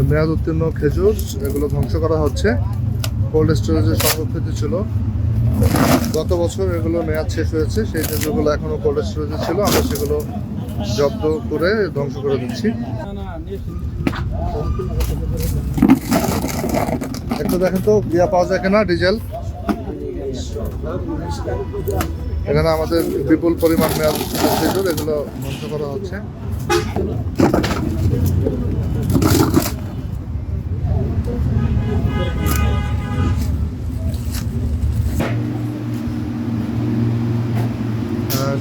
মেয়াদ উত্তীর্ণ খেজুর এগুলো ধ্বংস করা হচ্ছে। কোল্ড স্টোরেজে সংরক্ষিত ছিল, গত বছর এগুলো মেয়াদ শেষ হয়েছে। সেই খেজুরগুলো এখনো কোল্ড স্টোরেজে ছিল, আমরা সেগুলো জব্দ করে ধ্বংস করে দিচ্ছি। একটু দেখেন তো ইয়া পাওয়া যায় কিনা, ডিজেল। এখানে আমাদের বিপুল পরিমাণ মেয়াদ খেজুর এগুলো ধ্বংস করা হচ্ছে।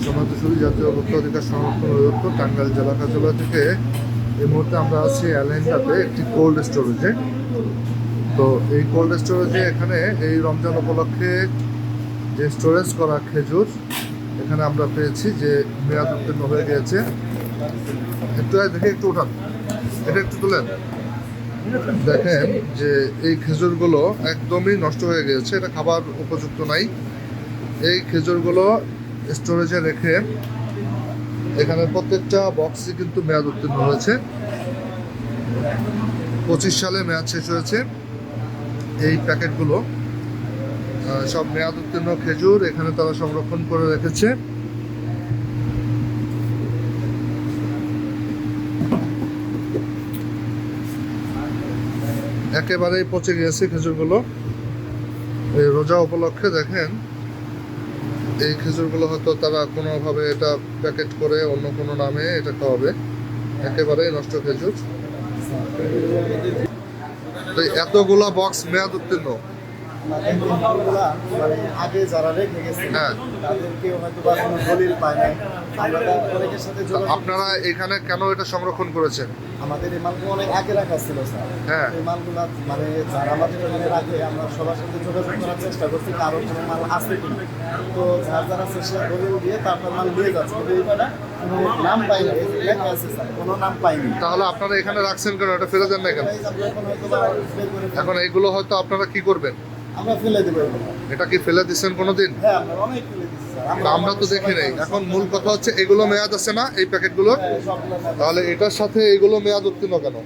সমাজসেবী জাতীয় ভোক্তা অধিকার সংরক্ষণ অধিদপ্তর টাঙ্গাইল জেলা কার্যালয় থেকে এই মুহূর্তে আমরা আছি অ্যালেন্ডাতে একটি কোল্ড স্টোরেজে। তো এই কোল্ড স্টোরেজে এখানে এই রমজান উপলক্ষে যে স্টোরেজ করা খেজুর এখানে আমরা পেয়েছি যে মেয়াদ উত্তীর্ণ হয়ে গিয়েছে। একটু দেখে একটু উঠান, এটা একটু তুলেন। দেখেন যে এই খেজুরগুলো একদমই নষ্ট হয়ে গিয়েছে, এটা খাবার উপযুক্ত নাই। এই খেজুরগুলো স্টোরেজে রেখে এখানে প্রত্যেকটা বক্সই কিন্তু মেয়াদ উত্তীর্ণ হয়েছে। 25 সালে মেয়াদ শেষ হয়েছে। এই প্যাকেটগুলো সব মেয়াদ উত্তীর্ণ খেজুর এখানে তারা সংরক্ষণ করে রেখেছে। একেবারেই পচে গিয়েছে খেজুরগুলো। এই রোজা উপলক্ষে দেখেন এই খেজুরগুলো হয়তো তারা কোনোভাবে এটা প্যাকেট করে অন্য কোনো নামে এটা খাওয়াবে। একেবারেই নষ্ট খেজুর। তো এতগুলা বক্স মেয়াদ উত্তীর্ণ, আগে যারা রেখে গেছে তাদেরকে হয়তো বা কোনো দলিল পায় না। অনেকের সাথে আপনারা এখানে কেন এটা সংরক্ষণ করেছেন? আমাদের এই মালগুলো অনেক আগে রাখা ছিল স্যার। হ্যাঁ, এই মালগুলো মানে যারা আমাদের এখানে রাখে আমরা সবার সাথে যোগাযোগ করার চেষ্টা করছি কারো কোনো মাল আছে কি। তো যারা চেষ্টা দলিল দিয়ে তারপর মাল নিয়ে যাচ্ছে, কিন্তু এইটা কোনো নাম পাইনি, লেখা আছে স্যার, কোনো নাম পাইনি। তাহলে আপনারা এখানে রাখছেন কেন? এটা ফেলে দেন না কেন? এখন এইগুলো হয়তো আপনারা কি করবেন? আমরা ফেলে দেবো। এটা কি ফেলে দিচ্ছেন কোনোদিন? হ্যাঁ, আমরা অনেক ফেলে দিচ্ছি স্যার। আমরা তো দেখি নাই। এখন মূল কথা হচ্ছে এগুলো মেয়াদ আছে না এই প্যাকেটগুলো, তাহলে এটার সাথে এগুলো মেয়াদ উত্তীর্ণ কেন?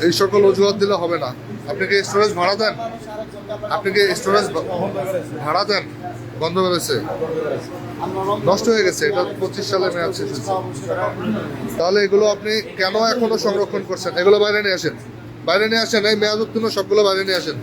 এই সকল অজুহাত দিলে হবে না। আপনি কি স্টোরেজ ভাড়া দেন? আপনি কি স্টোরেজ ভাড়া দেন? বন্ধ করেছে, নষ্ট হয়ে গেছে। এটা 25 সালে মেয়াদ শেষ হয়েছে। তাহলে এগুলো আপনি কেন এখনো সংরক্ষণ করছেন? এগুলো বাইরে নিয়ে আসেন, বাইরে নিয়ে আসেন। এই মেয়াদ উত্তীর্ণ সবগুলো বাইরে নিয়ে আসেন।